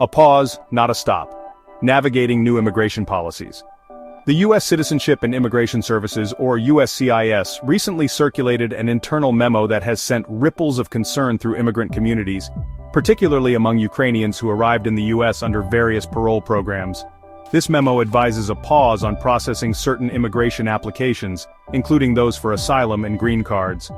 A pause, not a stop. Navigating new immigration policies. The U.S. Citizenship and Immigration Services, or USCIS, recently circulated an internal memo that has sent ripples of concern through immigrant communities, particularly among Ukrainians who arrived in the U.S. under various parole programs. This memo advises a pause on processing certain immigration applications, including those for asylum and green cards.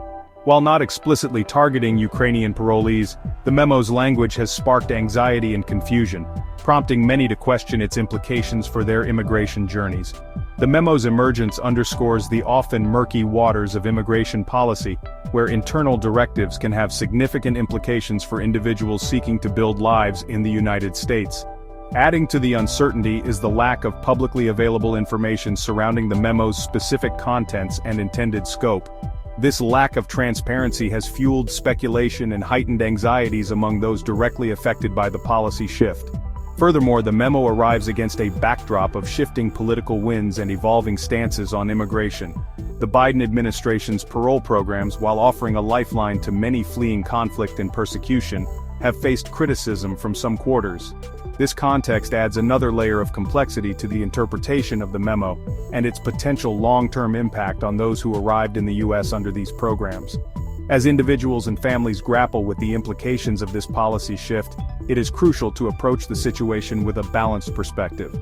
While not explicitly targeting Ukrainian parolees, the memo's language has sparked anxiety and confusion, prompting many to question its implications for their immigration journeys. The memo's emergence underscores the often murky waters of immigration policy, where internal directives can have significant implications for individuals seeking to build lives in the United States. Adding to the uncertainty is the lack of publicly available information surrounding the memo's specific contents and intended scope. This lack of transparency has fueled speculation and heightened anxieties among those directly affected by the policy shift. Furthermore, the memo arrives against a backdrop of shifting political winds and evolving stances on immigration. The Biden administration's parole programs, while offering a lifeline to many fleeing conflict and persecution, have faced criticism from some quarters. This context adds another layer of complexity to the interpretation of the memo and its potential long-term impact on those who arrived in the U.S. under these programs. As individuals and families grapple with the implications of this policy shift, it is crucial to approach the situation with a balanced perspective.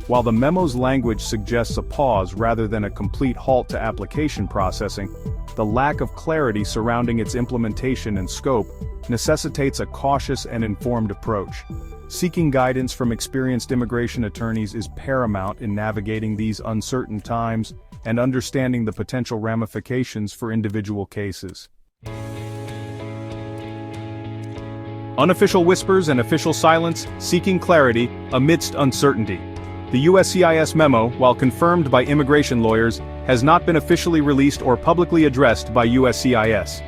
While the memo's language suggests a pause rather than a complete halt to application processing, the lack of clarity surrounding its implementation and scope necessitates a cautious and informed approach. Seeking guidance from experienced immigration attorneys is paramount in navigating these uncertain times and understanding the potential ramifications for individual cases. Unofficial whispers and official silence, seeking clarity amidst uncertainty. The USCIS memo, while confirmed by immigration lawyers, has not been officially released or publicly addressed by USCIS.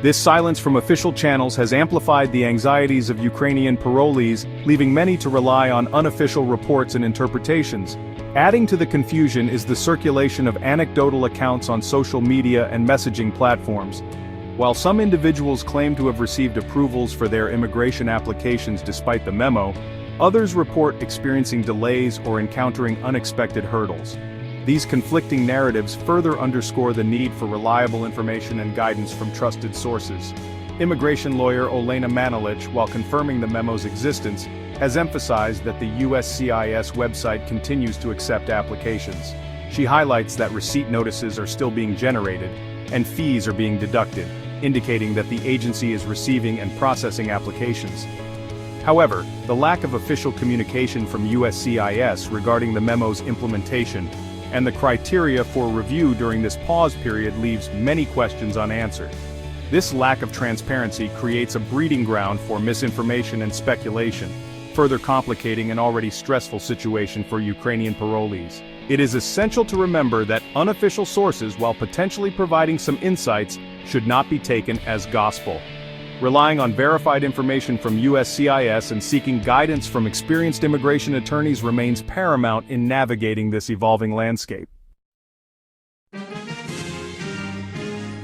This silence from official channels has amplified the anxieties of Ukrainian parolees, leaving many to rely on unofficial reports and interpretations. Adding to the confusion is the circulation of anecdotal accounts on social media and messaging platforms. While some individuals claim to have received approvals for their immigration applications despite the memo, others report experiencing delays or encountering unexpected hurdles. These conflicting narratives further underscore the need for reliable information and guidance from trusted sources. Immigration lawyer Olena Manilich, while confirming the memo's existence, has emphasized that the USCIS website continues to accept applications. She highlights that receipt notices are still being generated, and fees are being deducted, indicating that the agency is receiving and processing applications. However, the lack of official communication from USCIS regarding the memo's implementation and the criteria for review during this pause period leaves many questions unanswered. This lack of transparency creates a breeding ground for misinformation and speculation, further complicating an already stressful situation for Ukrainian parolees. It is essential to remember that unofficial sources, while potentially providing some insights, should not be taken as gospel. Relying on verified information from USCIS and seeking guidance from experienced immigration attorneys remains paramount in navigating this evolving landscape. The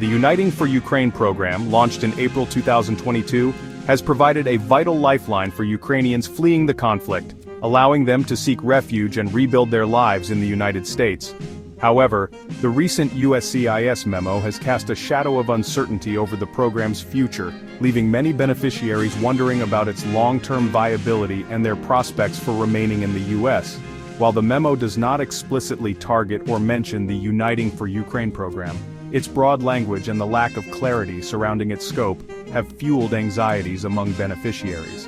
Uniting for Ukraine program, launched in April 2022, has provided a vital lifeline for Ukrainians fleeing the conflict, allowing them to seek refuge and rebuild their lives in the United States. However, the recent USCIS memo has cast a shadow of uncertainty over the program's future, leaving many beneficiaries wondering about its long-term viability and their prospects for remaining in the U.S. While the memo does not explicitly target or mention the Uniting for Ukraine program, its broad language and the lack of clarity surrounding its scope have fueled anxieties among beneficiaries.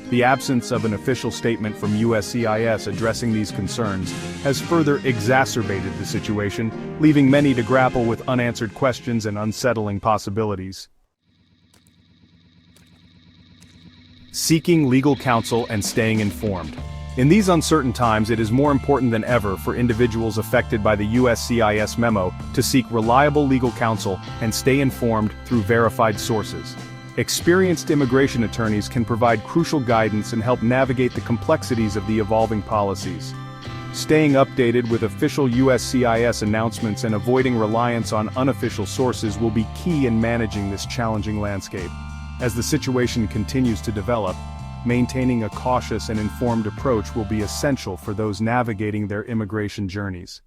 The absence of an official statement from USCIS addressing these concerns has further exacerbated the situation, leaving many to grapple with unanswered questions and unsettling possibilities. Seeking legal counsel and staying informed. In these uncertain times, it is more important than ever for individuals affected by the USCIS memo to seek reliable legal counsel and stay informed through verified sources. Experienced immigration attorneys can provide crucial guidance and help navigate the complexities of the evolving policies. Staying updated with official USCIS announcements and avoiding reliance on unofficial sources will be key in managing this challenging landscape. As the situation continues to develop, maintaining a cautious and informed approach will be essential for those navigating their immigration journeys.